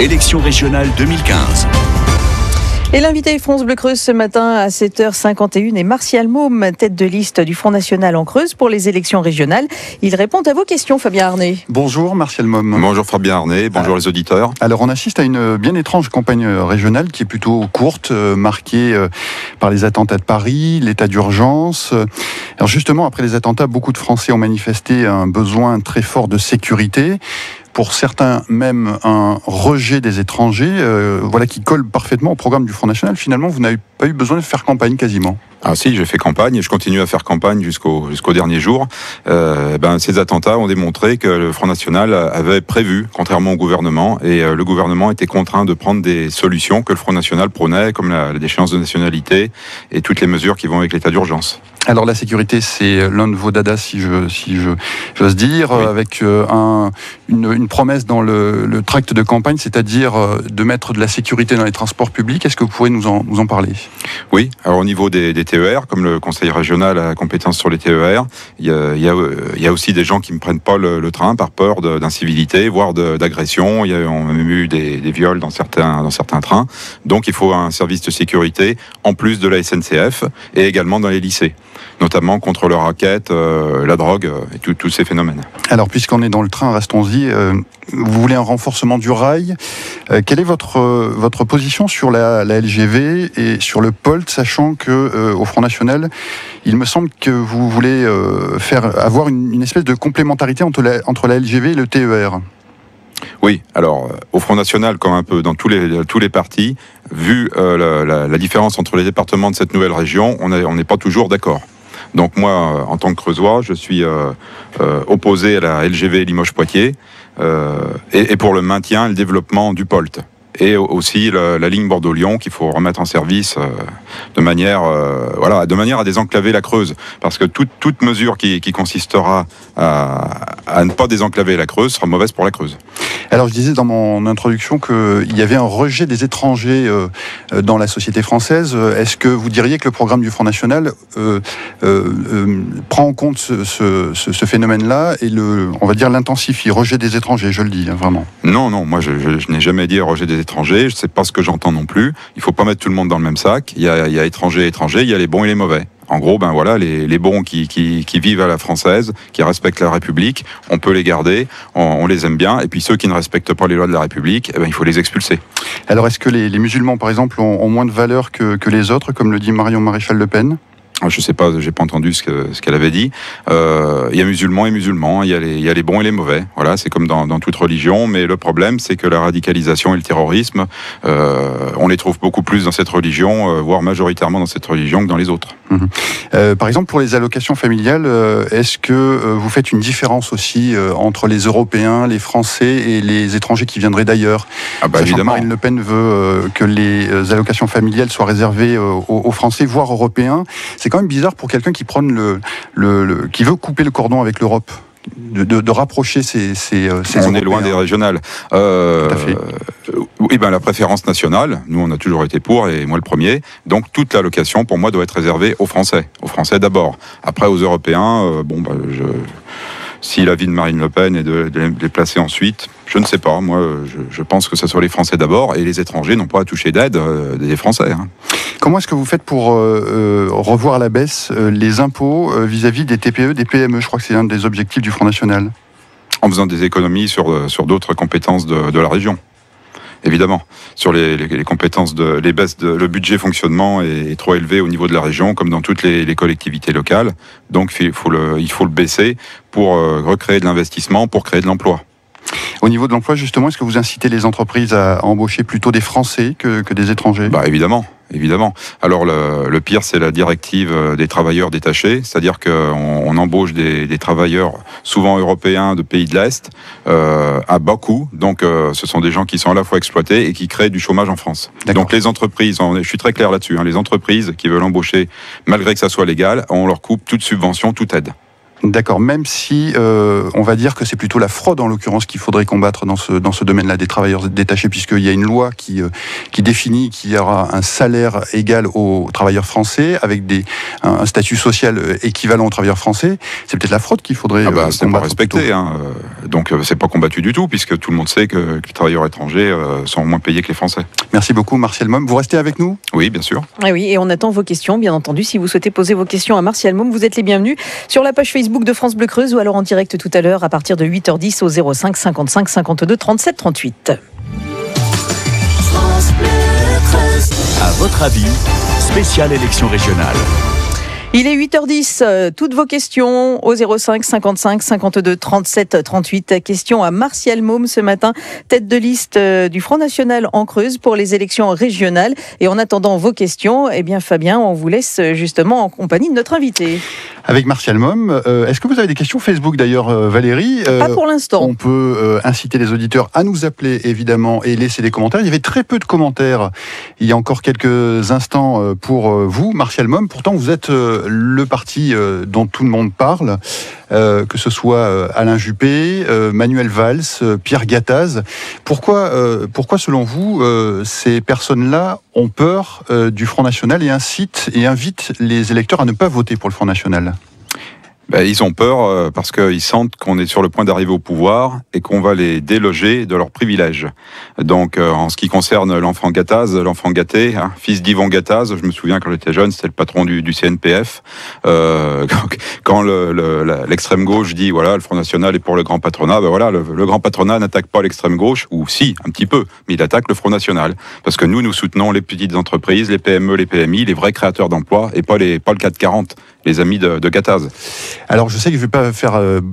Élections régionales 2015. Et l'invité France Bleu Creuse ce matin à 7h51 est Martial Môme, tête de liste du Front National en Creuse pour les élections régionales. Il répond à vos questions, Fabien Arnay. Bonjour Martial Môme. Bonjour Fabien Arnay, bonjour les auditeurs. Alors on assiste à une bien étrange campagne régionale qui est plutôt courte, marquée par les attentats de Paris, l'état d'urgence. Alors justement, après les attentats, beaucoup de Français ont manifesté un besoin très fort de sécurité. Pour certains, même un rejet des étrangers, voilà, qui colle parfaitement au programme du Front National. Finalement, vous n'avez pas eu besoin de faire campagne quasiment. Ah si, j'ai fait campagne et je continue à faire campagne jusqu'au dernier jour. Ces attentats ont démontré que le Front National avait prévu, contrairement au gouvernement, et le gouvernement était contraint de prendre des solutions que le Front National prônait, comme la déchéance de nationalité et toutes les mesures qui vont avec l'état d'urgence. Alors la sécurité, c'est l'un de vos dadas, si j'ose dire, oui. Avec une promesse dans le tract de campagne, c'est-à-dire de mettre de la sécurité dans les transports publics. Est-ce que vous pourriez nous en parler ? Oui, alors au niveau des TER, comme le Conseil régional a compétence sur les TER, il y a aussi des gens qui ne prennent pas le train par peur d'incivilité, voire d'agression. On a même eu des viols dans certains trains. Donc il faut un service de sécurité en plus de la SNCF et également dans les lycées, notamment contre le racket, la drogue et tous ces phénomènes. Alors, puisqu'on est dans le train, restons-y. Vous voulez un renforcement du rail. Quelle est votre position sur la LGV et sur le POLT, sachant que au Front National, il me semble que vous voulez avoir une espèce de complémentarité entre la LGV et le TER. Oui, alors au Front National, comme un peu dans tous les partis, vu la différence entre les départements de cette nouvelle région, on n'est pas toujours d'accord. Donc moi, en tant que Creusois, je suis opposé à la LGV Limoges-Poitiers et pour le maintien et le développement du POLT. Et aussi la ligne Bordeaux-Lyon qu'il faut remettre en service de manière à désenclaver la Creuse. Parce que toute mesure qui consistera à ne pas désenclaver la Creuse sera mauvaise pour la Creuse. Alors je disais dans mon introduction qu'il y avait un rejet des étrangers dans la société française. Est-ce que vous diriez que le programme du Front National prend en compte ce phénomène-là et on va dire l'intensifie, rejet des étrangers, je le dis, vraiment? Non, moi je n'ai jamais dit rejet des étrangers, je ne sais pas ce que j'entends non plus. Il ne faut pas mettre tout le monde dans le même sac. Il y a étrangers et étrangers, il y a les bons et les mauvais. En gros, les bons qui vivent à la française, qui respectent la République, on peut les garder, on les aime bien. Et puis ceux qui ne respectent pas les lois de la République, il faut les expulser. Alors est-ce que les musulmans, par exemple, ont moins de valeur que les autres, comme le dit Marion Maréchal Le Pen ? Je sais pas, j'ai pas entendu ce qu'elle avait dit. Il y a musulmans et musulmans, il y a les bons et les mauvais. Voilà, c'est comme dans toute religion, mais le problème, c'est que la radicalisation et le terrorisme, on les trouve beaucoup plus dans cette religion, voire majoritairement dans cette religion que dans les autres. Par exemple, pour les allocations familiales, est-ce que vous faites une différence aussi entre les Européens, les Français et les étrangers qui viendraient d'ailleurs ? Évidemment. Marine Le Pen veut que les allocations familiales soient réservées aux Français, voire Européens. C'est quand même bizarre pour quelqu'un qui prône qui veut couper le cordon avec l'Europe, de rapprocher ces on est loin des régionales. Tout à fait. Oui, la préférence nationale, nous on a toujours été pour, et moi le premier. Donc toute l'allocation pour moi doit être réservée aux Français d'abord. Après aux Européens, si l'avis de Marine Le Pen est de les placer ensuite, je ne sais pas. Moi, je pense que ce soit les Français d'abord, et les étrangers n'ont pas à toucher d'aide des Français. Comment est-ce que vous faites pour revoir à la baisse les impôts vis-à-vis des TPE, des PME ? Je crois que c'est un des objectifs du Front National. En faisant des économies sur d'autres compétences de la région. Évidemment, sur les compétences les baisses le budget fonctionnement est trop élevé au niveau de la région, comme dans toutes les collectivités locales. Donc il faut le baisser pour recréer de l'investissement, pour créer de l'emploi. Au niveau de l'emploi, justement, est-ce que vous incitez les entreprises à embaucher plutôt des Français que des étrangers ? Évidemment. Alors le pire, c'est la directive des travailleurs détachés, c'est-à-dire qu'on embauche des travailleurs souvent européens de pays de l'Est à bas coût. Donc ce sont des gens qui sont à la fois exploités et qui créent du chômage en France. D'accord. Donc les entreprises, je suis très clair là-dessus, les entreprises qui veulent embaucher, malgré que ça soit légal, on leur coupe toute subvention, toute aide. D'accord, même si on va dire que c'est plutôt la fraude en l'occurrence qu'il faudrait combattre dans ce domaine-là des travailleurs détachés, puisqu'il y a une loi qui définit qu'il y aura un salaire égal aux travailleurs français avec un statut social équivalent aux travailleurs français. C'est peut-être la fraude qu'il faudrait c'est pas respecté, donc c'est pas combattu du tout, puisque tout le monde sait que les travailleurs étrangers sont moins payés que les Français. Merci beaucoup Martial Momme. Vous restez avec nous ? Oui, bien sûr. Et oui, et on attend vos questions, bien entendu. Si vous souhaitez poser vos questions à Martial Momme, vous êtes les bienvenus sur la page Facebook de France Bleu Creuse ou alors en direct tout à l'heure à partir de 8h10 au 05 55 52 37 38. France Bleu Creuse. À votre avis, spéciale élection régionale. Il est 8h10, toutes vos questions au 05 55 52 37 38. Question à Martial Momme ce matin, tête de liste du Front National en Creuse pour les élections régionales. Et en attendant vos questions, eh bien Fabien, on vous laisse justement en compagnie de notre invité. Avec Martial Momme, est-ce que vous avez des questions Facebook d'ailleurs Valérie ? Pas pour l'instant. On peut inciter les auditeurs à nous appeler évidemment et laisser des commentaires. Il y avait très peu de commentaires il y a encore quelques instants pour vous, Martial Momme. Pourtant vous êtes le parti dont tout le monde parle, que ce soit Alain Juppé, Manuel Valls, Pierre Gattaz. Pourquoi selon vous, ces personnes-là ont peur du Front National et invitent les électeurs à ne pas voter pour le Front National ? Ils ont peur parce qu'ils sentent qu'on est sur le point d'arriver au pouvoir et qu'on va les déloger de leurs privilèges. Donc, en ce qui concerne l'enfant Gattaz, l'enfant gâté, fils d'Yvon Gattaz, je me souviens quand j'étais jeune, c'était le patron du CNPF. Quand l'extrême gauche dit voilà, le Front National est pour le grand patronat, le grand patronat n'attaque pas l'extrême gauche, ou si, un petit peu, mais il attaque le Front National. Parce que nous soutenons les petites entreprises, les PME, les PMI, les vrais créateurs d'emplois, et pas le 440, les amis de Gattaz. Alors je sais que je ne vais pas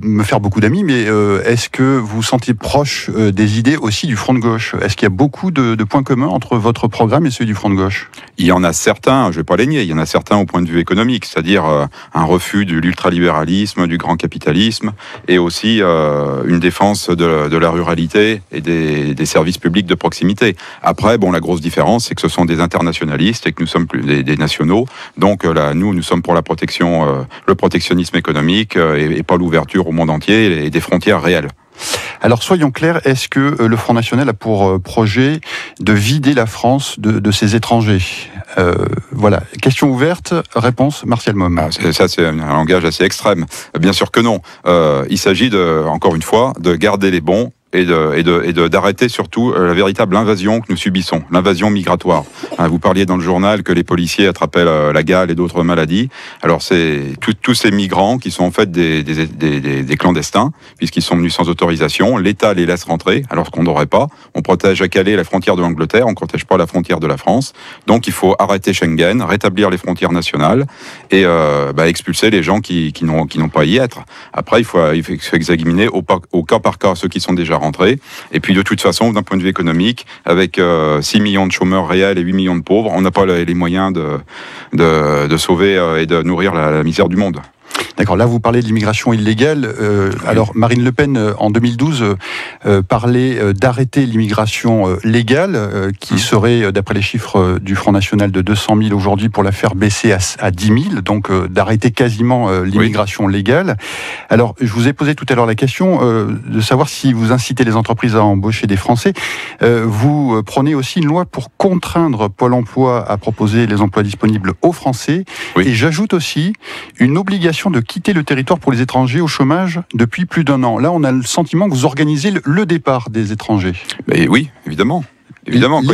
me faire beaucoup d'amis, mais est-ce que vous vous sentez proche des idées aussi du Front de gauche ? Est-ce qu'il y a beaucoup de points communs entre votre programme et celui du Front de gauche ? Il y en a certains, je ne vais pas les nier, il y en a certains au point de vue économique, c'est-à-dire un refus de l'ultralibéralisme, du grand capitalisme, et aussi une défense de la ruralité et des services publics de proximité. Après, la grosse différence, c'est que ce sont des internationalistes et que nous sommes plus des nationaux, donc là, nous sommes pour la protection, le protectionnisme économique et pas l'ouverture au monde entier et des frontières réelles. Alors soyons clairs, est-ce que le Front National a pour projet de vider la France de ses étrangers ? Voilà, question ouverte, réponse Martial Momme. Ça c'est un langage assez extrême. Bien sûr que non. Il s'agit encore une fois, de garder les bons et d'arrêter surtout la véritable invasion que nous subissons, l'invasion migratoire. Vous parliez dans le journal que les policiers attrapaient la gale et d'autres maladies. Alors c'est tous ces migrants qui sont en fait des clandestins, puisqu'ils sont venus sans autorisation. L'État les laisse rentrer, alors qu'on n'aurait pas. On protège à Calais la frontière de l'Angleterre, on ne protège pas la frontière de la France. Donc il faut arrêter Schengen, rétablir les frontières nationales et expulser les gens qui n'ont pas à y être. Après, il faut examiner au cas par cas ceux qui sont déjà rentrés. Et puis de toute façon, d'un point de vue économique, avec 6 millions de chômeurs réels et 8 millions de pauvres, on n'a pas les moyens de sauver et de nourrir la misère du monde. D'accord, là vous parlez de l'immigration illégale. Alors Marine Le Pen, en 2012, parlait d'arrêter l'immigration légale, qui serait, d'après les chiffres du Front National, de 200 000 aujourd'hui pour la faire baisser à 10 000, donc d'arrêter quasiment l'immigration légale. Alors, je vous ai posé tout à l'heure la question de savoir si vous incitez les entreprises à embaucher des Français. Vous prenez aussi une loi pour contraindre Pôle emploi à proposer les emplois disponibles aux Français. Oui. Et j'ajoute aussi une obligation de quitter le territoire pour les étrangers au chômage depuis plus d'1 an. Là, on a le sentiment que vous organisez le départ des étrangers. Mais oui, évidemment. Évidemment, quand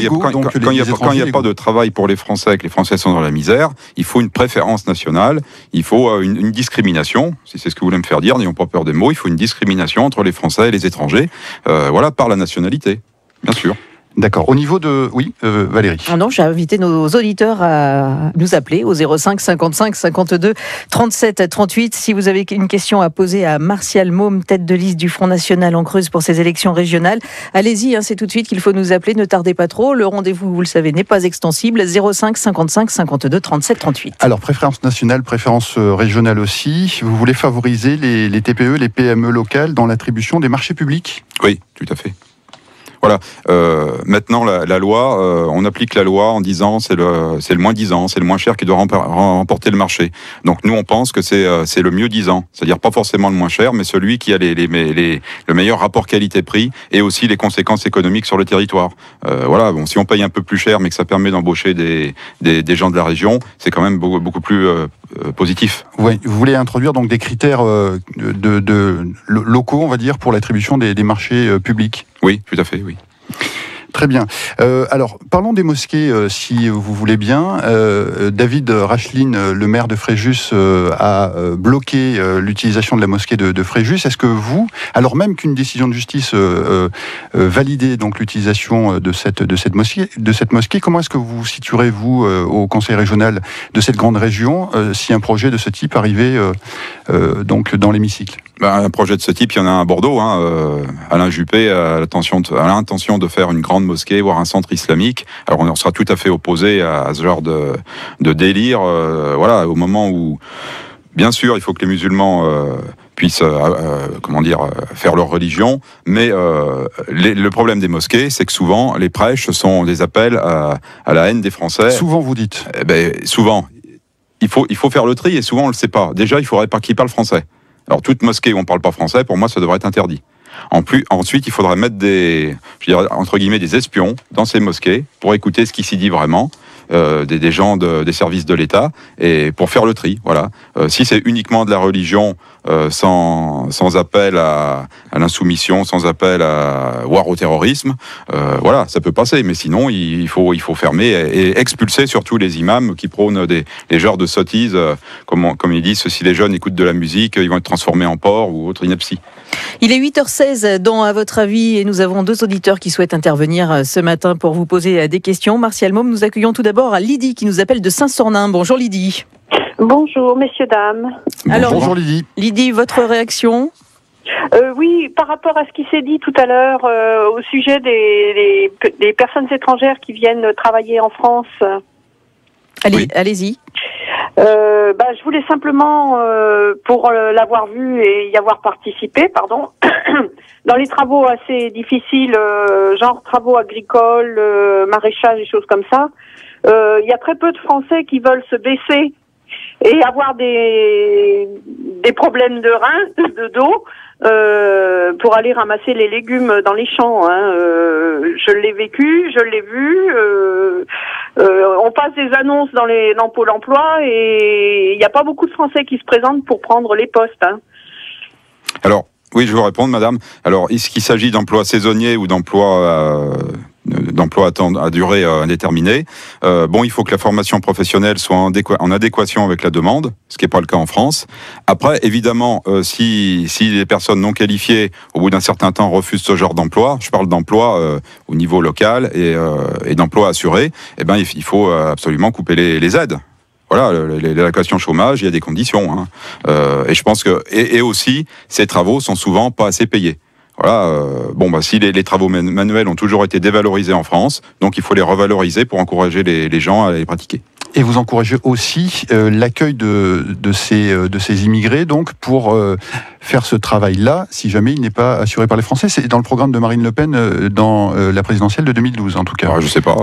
il n'y a pas de travail pour les Français, que les Français sont dans la misère, il faut une préférence nationale, il faut une discrimination, si c'est ce que vous voulez me faire dire, n'ayons pas peur des mots, il faut une discrimination entre les Français et les étrangers, par la nationalité, bien sûr. D'accord. Au niveau de... Oui, Valérie. Non, j'ai invité nos auditeurs à nous appeler au 05 55 52 37 38. Si vous avez une question à poser à Martial Momme, tête de liste du Front National en Creuse pour ces élections régionales, allez-y, c'est tout de suite qu'il faut nous appeler, ne tardez pas trop. Le rendez-vous, vous le savez, n'est pas extensible. 05 55 52 37 38. Alors, préférence nationale, préférence régionale aussi. Vous voulez favoriser les TPE, les PME locales dans l'attribution des marchés publics ? Oui, tout à fait. Voilà. Maintenant, la loi, on applique la loi en disant c'est le moins disant, c'est le moins cher qui doit remporter le marché. Donc nous, on pense que c'est le mieux disant, c'est-à-dire pas forcément le moins cher, mais celui qui a le meilleur rapport qualité-prix et aussi les conséquences économiques sur le territoire. Voilà. Bon, si on paye un peu plus cher, mais que ça permet d'embaucher des gens de la région, c'est quand même beaucoup plus positif. Oui, vous voulez introduire donc des critères locaux, on va dire, pour l'attribution des marchés publics. Oui, tout à fait, oui. Très bien. Alors, parlons des mosquées, si vous voulez bien. David Racheline, le maire de Fréjus, a bloqué l'utilisation de la mosquée de Fréjus. Est-ce que vous, alors même qu'une décision de justice validait donc l'utilisation de cette mosquée, comment est-ce que vous situerez, vous, au conseil régional de cette grande région, si un projet de ce type arrivait donc dans l'hémicycle? Un projet de ce type, il y en a un à Bordeaux. Alain Juppé a l'intention de faire une grande mosquée, voire un centre islamique. Alors on sera tout à fait opposé à ce genre de délire. Voilà, au moment où, bien sûr, il faut que les musulmans puissent, faire leur religion. Mais le problème des mosquées, c'est que souvent les prêches sont des appels à la haine des Français. Souvent, vous dites. Souvent, il faut faire le tri et souvent on le sait pas. Déjà, il faudrait pas qu'ils parlent français. Alors toute mosquée où on parle pas français, pour moi, ça devrait être interdit. Ensuite, il faudrait mettre entre guillemets, des espions dans ces mosquées pour écouter ce qui s'y dit vraiment, des gens des services de l'État, et pour faire le tri. Voilà. Si c'est uniquement de la religion, sans appel à l'insoumission, sans appel voire au terrorisme, voilà, ça peut passer. Mais sinon, il faut fermer et expulser surtout les imams qui prônent les genres de sottises, comme ils disent, si les jeunes écoutent de la musique, ils vont être transformés en porcs ou autre ineptie. Il est 8h16 dans À votre avis et nous avons 2 auditeurs qui souhaitent intervenir ce matin pour vous poser des questions. Martial Môme, nous accueillons tout d'abord Lydie qui nous appelle de Saint-Sornin. Bonjour Lydie. Bonjour messieurs, dames. Alors, bonjour Lydie. Lydie, votre réaction? Oui, par rapport à ce qui s'est dit tout à l'heure au sujet des personnes étrangères qui viennent travailler en France. Allez-y. Je voulais simplement, pour l'avoir vu et y avoir participé, dans les travaux assez difficiles, genre travaux agricoles, maraîchage et choses comme ça, il y a très peu de Français qui veulent se baisser et avoir des problèmes de reins, de dos, pour aller ramasser les légumes dans les champs. Je l'ai vécu, je l'ai vu. On passe des annonces dans Pôle emploi et il n'y a pas beaucoup de Français qui se présentent pour prendre les postes. Alors, oui, je vais vous répondre, madame. Alors, est-ce qu'il s'agit d'emplois saisonniers ou d'emplois à durée indéterminée? Il faut que la formation professionnelle soit en adéquation avec la demande, ce qui n'est pas le cas en France. Après, évidemment, si les personnes non qualifiées, au bout d'un certain temps, refusent ce genre d'emploi, je parle d'emploi au niveau local et d'emploi assuré, il faut absolument couper les aides. Voilà, l'allocation chômage, il y a des conditions. Et je pense que et aussi, ces travaux sont souvent pas assez payés. Voilà, si les travaux manuels ont toujours été dévalorisés en France, donc il faut les revaloriser pour encourager les gens à les pratiquer. Et vous encouragez aussi l'accueil de ces immigrés, donc pour faire ce travail-là, si jamais il n'est pas assuré par les Français. C'est dans le programme de Marine Le Pen dans la présidentielle de 2012, en tout cas. Je sais pas.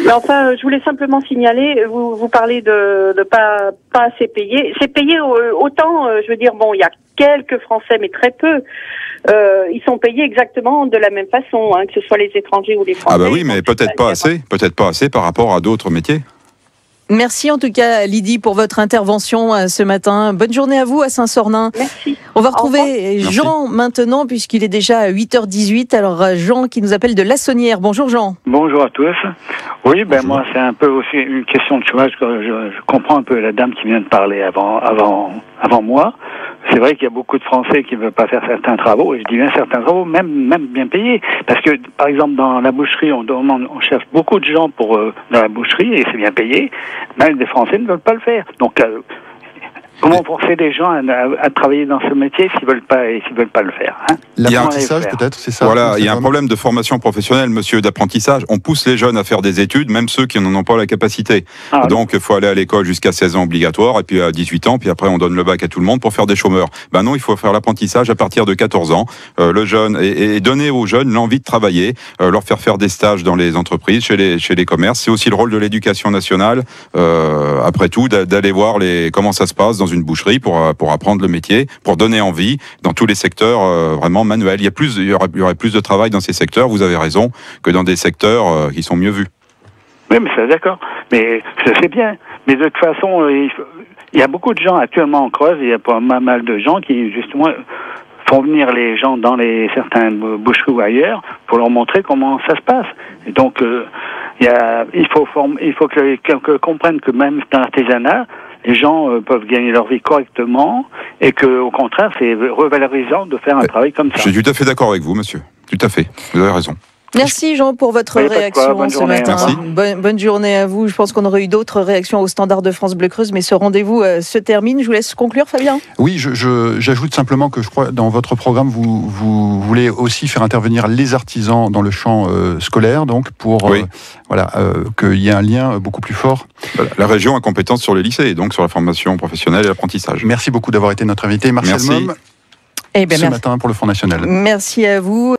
Mais enfin, je voulais simplement signaler, vous parlez de pas assez payé. C'est payé autant, il y a quelques Français, mais très peu. Ils sont payés exactement de la même façon, que ce soit les étrangers ou les Français. Oui, mais peut-être pas assez par rapport à d'autres métiers. Merci en tout cas Lydie pour votre intervention ce matin. Bonne journée à vous à Saint-Sornin. Merci. On va retrouver Jean maintenant puisqu'il est déjà 8h18. Alors Jean qui nous appelle de Lassonnière. Bonjour Jean. Bonjour à tous. Oui, moi c'est un peu aussi une question de chômage que je comprends un peu la dame qui vient de parler avant moi. C'est vrai qu'il y a beaucoup de Français qui ne veulent pas faire certains travaux, et je dis bien certains travaux, même bien payés. Parce que, par exemple, dans la boucherie, on cherche beaucoup de gens dans la boucherie, et c'est bien payé. Même des Français ne veulent pas le faire. Donc, Comment forcer les gens à travailler dans ce métier s'ils veulent pas le faire, hein? L'apprentissage, peut-être, c'est ça. Voilà, il y a un problème de formation professionnelle, monsieur, d'apprentissage. On pousse les jeunes à faire des études, même ceux qui n'en ont pas la capacité. Donc, il faut aller à l'école jusqu'à 16 ans obligatoire, et puis à 18 ans, puis après on donne le bac à tout le monde pour faire des chômeurs. Ben non, il faut faire l'apprentissage à partir de 14 ans. Le jeune et donner aux jeunes l'envie de travailler, leur faire des stages dans les entreprises, chez les commerces. C'est aussi le rôle de l'éducation nationale, après tout, d'aller voir comment ça se passe dans une boucherie pour apprendre le métier, pour donner envie dans tous les secteurs vraiment manuels. Il y aurait plus de travail dans ces secteurs, vous avez raison, que dans des secteurs qui sont mieux vus. Oui, mais c'est d'accord. Mais je sais bien. Mais de toute façon, il y a beaucoup de gens actuellement en Creuse, il y a pas mal de gens qui, justement, font venir les gens dans certaines boucheries ou ailleurs pour leur montrer comment ça se passe. Et donc, il faut que comprennent que même dans l'artisanat, les gens peuvent gagner leur vie correctement et que, au contraire, c'est revalorisant de faire un travail comme ça. Je suis tout à fait d'accord avec vous, monsieur. Tout à fait. Vous avez raison. Merci Jean pour votre réaction ce matin. Bonne journée à vous. Je pense qu'on aurait eu d'autres réactions au standard de France Bleu Creuse, mais ce rendez-vous se termine. Je vous laisse conclure, Fabien. Oui, j'ajoute simplement que je crois dans votre programme, vous voulez aussi faire intervenir les artisans dans le champ scolaire, donc pour qu'il y ait un lien beaucoup plus fort. La région a compétence sur les lycées, donc sur la formation professionnelle et l'apprentissage. Merci beaucoup d'avoir été notre invité. Martial Maume, ce matin pour le Front National. Merci à vous.